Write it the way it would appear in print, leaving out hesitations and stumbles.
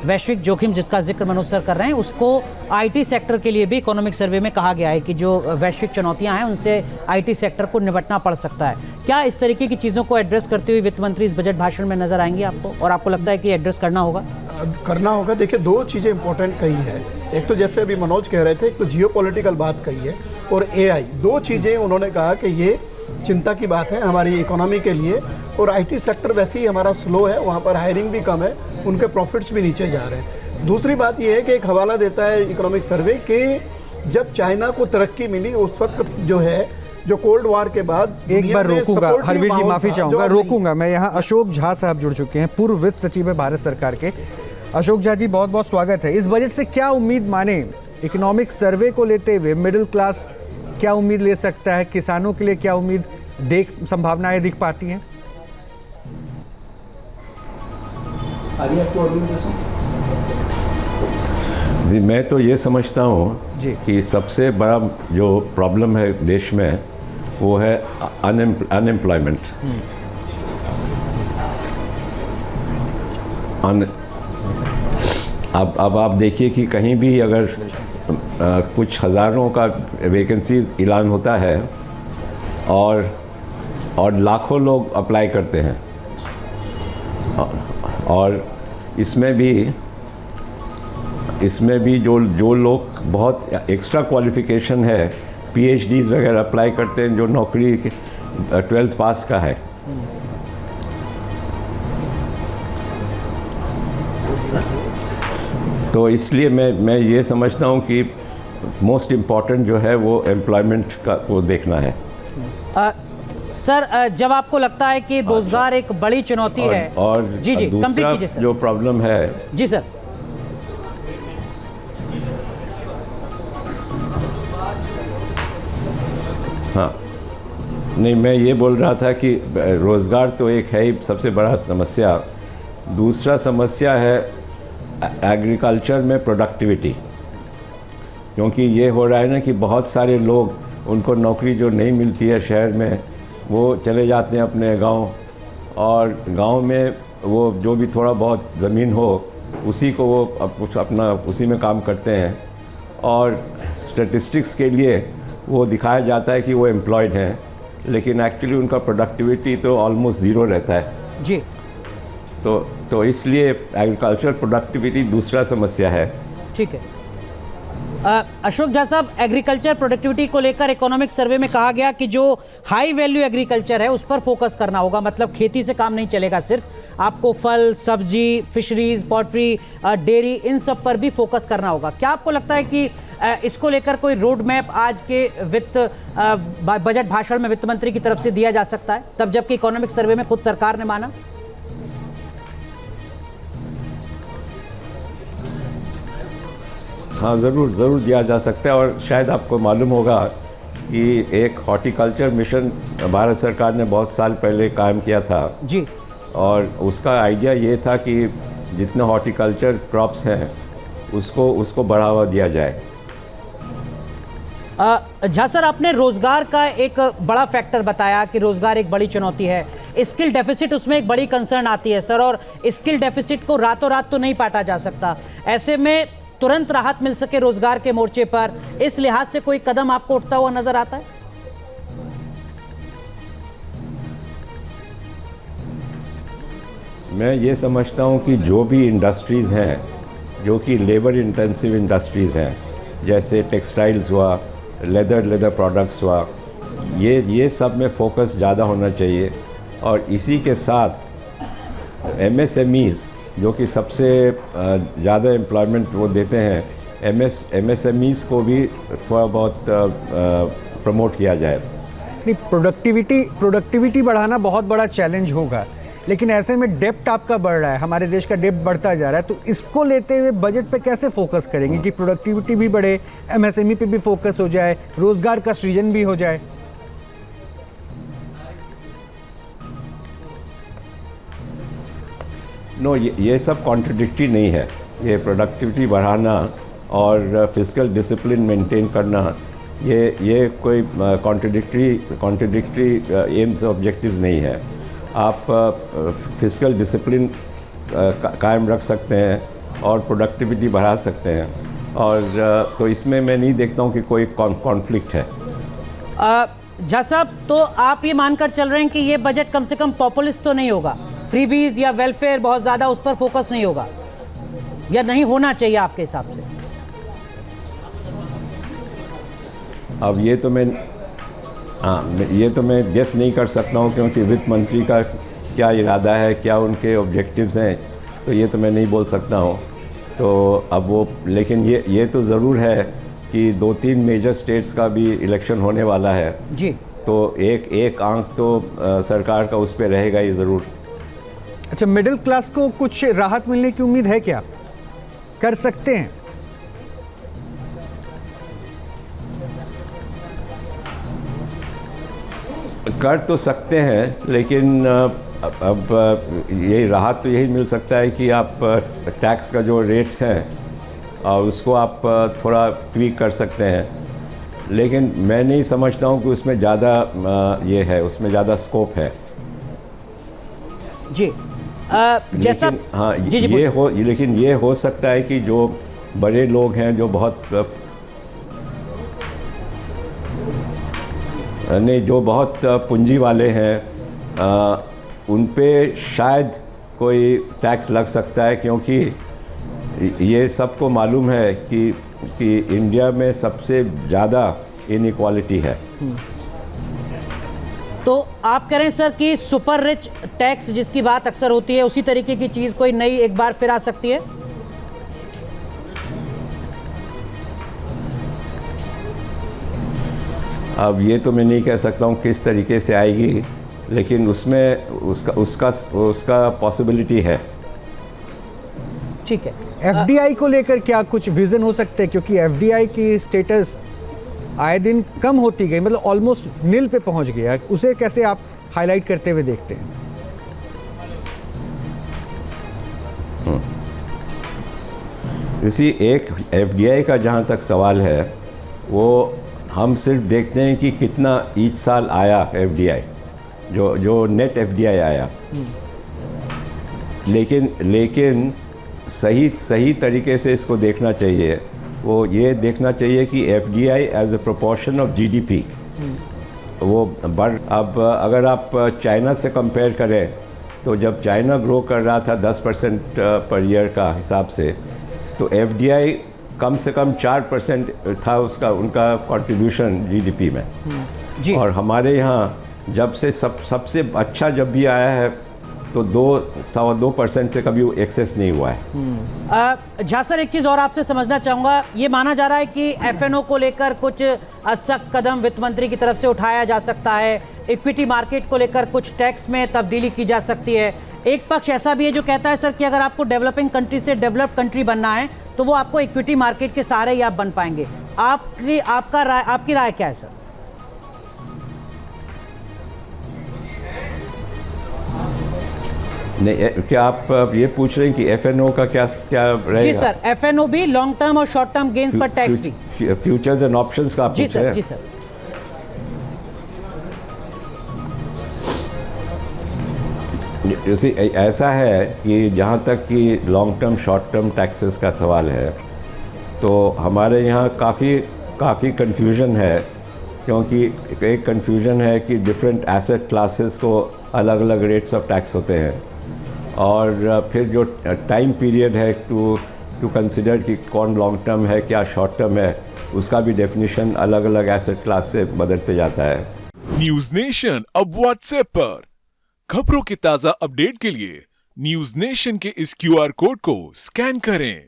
वैश्विक जोखिम जिसका जिक्र मनोज सर कर रहे हैं, उसको आईटी सेक्टर के लिए भी इकोनॉमिक सर्वे में कहा गया है कि जो वैश्विक चुनौतियां हैं उनसे आईटी सेक्टर को निपटना पड़ सकता है। क्या इस तरीके की चीज़ों को एड्रेस करते हुए वित्त मंत्री इस बजट भाषण में नजर आएंगे आपको, और आपको लगता है कि एड्रेस करना होगा? देखिए, दो चीज़ें इंपॉर्टेंट कही है। एक तो जैसे अभी मनोज कह रहे थे, एक तो जियोपॉलिटिकल बात कही है, और एआई, दो चीज़ें उन्होंने कहा कि ये चिंता की बात है हमारी इकोनॉमी के लिए। और आईटी सेक्टर वैसे ही हमारा स्लो है, वहाँ पर हायरिंग भी कम है, उनके प्रॉफिट्स भी नीचे जा रहे हैं। दूसरी बात ये है कि एक हवाला देता है इकोनॉमिक सर्वे कि जब चाइना को तरक्की मिली उस वक्त जो कोल्ड वॉर के बाद, एक बार रोकूंगा हरवीर जी, माफी चाहूंगा, रोकूंगा मैं। यहाँ अशोक झा साहब जुड़ चुके हैं, पूर्व वित्त सचिव है भारत सरकार के। अशोक झा जी, बहुत बहुत स्वागत है। इस बजट से क्या उम्मीद माने? इकोनॉमिक सर्वे को लेते हुए मिडिल क्लास क्या उम्मीद ले सकता है? किसानों के लिए क्या उम्मीद संभावनाएं दिख पाती हैं? जी, मैं तो ये समझता हूँ कि सबसे बड़ा जो प्रॉब्लम है देश में वो है अनएम्प्लॉयमेंट। अब आप देखिए कि कहीं भी अगर कुछ हज़ारों का वैकेंसी ऐलान होता है और लाखों लोग अप्लाई करते हैं, और इसमें भी जो लोग बहुत एक्स्ट्रा क्वालिफ़िकेशन है, पीएचडीज़ वगैरह अप्लाई करते हैं, जो नौकरी 12th पास का है। तो इसलिए मैं ये समझता हूँ कि मोस्ट इम्पॉर्टेंट जो है वो एम्प्लॉयमेंट का को देखना है। सर, जब आपको लगता है कि रोजगार एक बड़ी चुनौती है, और जी दूसरा जो प्रॉब्लम है, जी सर, हाँ, नहीं, मैं ये बोल रहा था कि रोज़गार तो एक है ही सबसे बड़ा समस्या। दूसरा समस्या है एग्रीकल्चर में प्रोडक्टिविटी, क्योंकि ये हो रहा है ना कि बहुत सारे लोग, उनको नौकरी जो नहीं मिलती है शहर में, वो चले जाते हैं अपने गांव, और गांव में वो जो भी थोड़ा बहुत ज़मीन हो उसी को वो कुछ अपना उसी में काम करते हैं, और स्टैटिस्टिक्स के लिए वो दिखाया जाता है कि वो एम्प्लॉयड हैं, लेकिन एक्चुअली उनका प्रोडक्टिविटी तो ऑलमोस्ट ज़ीरो रहता है जी। तो इसलिए एग्रीकल्चर प्रोडक्टिविटी दूसरा समस्या है। ठीक है। अशोक झा साहब, एग्रीकल्चर प्रोडक्टिविटी को लेकर इकोनॉमिक सर्वे में कहा गया कि जो हाई वैल्यू एग्रीकल्चर है उस पर फोकस करना होगा, मतलब खेती से काम नहीं चलेगा सिर्फ, आपको फल, सब्जी, फिशरीज, पोल्ट्री, डेयरी, इन सब पर भी फोकस करना होगा। क्या आपको लगता है कि इसको लेकर कोई रोड मैप आज के बजट भाषण में वित्त मंत्री की तरफ से दिया जा सकता है, तब जबकि इकोनॉमिक सर्वे में खुद सरकार ने माना? हाँ, ज़रूर दिया जा सकता है। और शायद आपको मालूम होगा कि एक हॉर्टिकल्चर मिशन भारत सरकार ने बहुत साल पहले कायम किया था जी, और उसका आइडिया ये था कि जितने हॉर्टिकल्चर क्रॉप्स हैं उसको बढ़ावा दिया जाए। झा सर, आपने रोजगार का एक बड़ा फैक्टर बताया कि रोजगार एक बड़ी चुनौती है, स्किल डेफिसिट उसमें एक बड़ी कंसर्न आती है सर, और स्किल डेफिसिट को रातों रात तो नहीं पाटा जा सकता। ऐसे में तुरंत राहत मिल सके रोजगार के मोर्चे पर, इस लिहाज से कोई कदम आपको उठता हुआ नजर आता है? मैं ये समझता हूँ कि जो भी इंडस्ट्रीज़ हैं जो कि लेबर इंटेंसिव इंडस्ट्रीज़ हैं, जैसे टेक्सटाइल्स हुआ, लेदर प्रोडक्ट्स हुआ, ये सब में फोकस ज़्यादा होना चाहिए। और इसी के साथ एमएसएमईज़ जो कि सबसे ज़्यादा एम्प्लॉयमेंट वो देते हैं, एमएसएमईज़ को भी थोड़ा बहुत प्रमोट किया जाए। नहीं, प्रोडक्टिविटी बढ़ाना बहुत बड़ा चैलेंज होगा, लेकिन ऐसे में डेप्ट आपका बढ़ रहा है, हमारे देश का डेप्ट बढ़ता जा रहा है, तो इसको लेते हुए बजट पे कैसे फोकस करेंगे कि प्रोडक्टिविटी भी बढ़े, एमएसएमई पे भी फोकस हो जाए, रोजगार का सृजन भी हो जाए? नो, ये सब कॉन्ट्रडिक्टरी नहीं है। ये प्रोडक्टिविटी बढ़ाना और फिजिकल डिसिप्लिन मेंटेन करना, ये कोई कॉन्ट्रडिक्टरी एम्स ऑब्जेक्टिव्स नहीं है। आप फिजिकल डिसिप्लिन कायम रख सकते हैं और प्रोडक्टिविटी बढ़ा सकते हैं। और तो इसमें मैं नहीं देखता हूँ कि कोई कॉन्फ्लिक्ट है। झा साहब, तो आप ये मानकर चल रहे हैं कि ये बजट कम से कम पॉपुलिस्ट तो नहीं होगा, फ्रीबीज या वेलफेयर बहुत ज़्यादा उस पर फोकस नहीं होगा, या नहीं होना चाहिए आपके हिसाब से? अब ये तो मैं गेस नहीं कर सकता हूँ, क्योंकि वित्त मंत्री का क्या इरादा है, क्या उनके ऑब्जेक्टिव्स हैं, तो ये तो मैं नहीं बोल सकता हूँ। तो अब वो, लेकिन ये तो ज़रूर है कि 2-3 मेजर स्टेट्स का भी इलेक्शन होने वाला है जी। तो एक आंक तो सरकार का उस पर रहेगा ही ज़रूर। अच्छा, मिडिल क्लास को कुछ राहत मिलने की उम्मीद है क्या? कर सकते हैं? कर तो सकते हैं, लेकिन अब यही राहत तो यही मिल सकता है कि आप टैक्स का जो रेट्स हैं उसको आप थोड़ा ट्वीक कर सकते हैं, लेकिन मैं नहीं समझता हूँ कि उसमें ज़्यादा ये है, उसमें ज़्यादा स्कोप है जी। जैसा लेकिन हाँ जी जी लेकिन ये हो सकता है कि जो बड़े लोग हैं, जो बहुत पूंजी वाले हैं, उन पे शायद कोई टैक्स लग सकता है, क्योंकि ये सबको मालूम है कि इंडिया में सबसे ज़्यादा इनइक्वालिटी है। तो आप कह रहे हैं सर कि सुपर रिच टैक्स जिसकी बात अक्सर होती है, उसी तरीके की चीज़ कोई नई एक बार फिर आ सकती है? अब ये तो मैं नहीं कह सकता हूँ किस तरीके से आएगी, लेकिन उसमें उसका पॉसिबिलिटी है। ठीक है। एफडीआई को लेकर क्या कुछ विजन हो सकते हैं? क्योंकि एफडीआई की स्टेटस आए दिन कम होती गई, मतलब ऑलमोस्ट नील पे पहुंच गया, उसे कैसे आप हाईलाइट करते हुए देखते हैं? इसी एक एफडीआई का जहाँ तक सवाल है, वो हम सिर्फ देखते हैं कि कितना ईच साल आया एफडीआई, जो नेट एफडीआई आया, लेकिन सही तरीके से इसको देखना चाहिए। वो ये देखना चाहिए कि FDI as a proportion of GDP वो बढ़। अब अगर आप चाइना से कंपेयर करें, तो जब चाइना ग्रो कर रहा था 10% पर ईयर का हिसाब से, तो एफडीआई कम से कम 4% था उनका कंट्रीब्यूशन जीडीपी में जी। और हमारे यहाँ जब से सबसे अच्छा जब भी आया है, तो 2% से कभी एक्सेस नहीं हुआ है। झा सर, एक चीज़ और आपसे समझना चाहूँगा, ये माना जा रहा है कि एफएनओ को लेकर कुछ सख्त कदम वित्त मंत्री की तरफ से उठाया जा सकता है, इक्विटी मार्केट को लेकर कुछ टैक्स में तब्दीली की जा सकती है। एक पक्ष ऐसा भी है जो कहता है सर कि अगर आपको डेवलपिंग कंट्री से डेवलप्ड कंट्री बनना है, तो वो आपको इक्विटी मार्केट के सहारे ही आप बन पाएंगे। आपकी राय क्या है सर? नहीं, क्या आप ये पूछ रहे हैं कि एफएनओ का क्या रहेगा? जी सर, एफएनओ भी, लॉन्ग टर्म और शॉर्ट टर्म गेन्स पर टैक्स भी। फ्यूचर्स एंड ऑप्शंस का आप पूछ रहे हैं? जी सर। ऐसा है कि जहाँ तक कि long term short term taxes का सवाल है, तो हमारे यहाँ काफ़ी कन्फ्यूजन है, क्योंकि एक कन्फ्यूजन है कि डिफरेंट एसेट क्लासेस को अलग अलग रेट्स ऑफ टैक्स होते हैं, और फिर जो टाइम पीरियड है टू कंसिडर कि कौन लॉन्ग टर्म है, क्या शॉर्ट टर्म है, उसका भी डेफिनेशन अलग अलग एसेट क्लास से बदलते जाता है। न्यूज नेशन अब व्हाट्सएप पर खबरों की ताजा अपडेट के लिए न्यूज नेशन के इस क्यूआर कोड को स्कैन करें।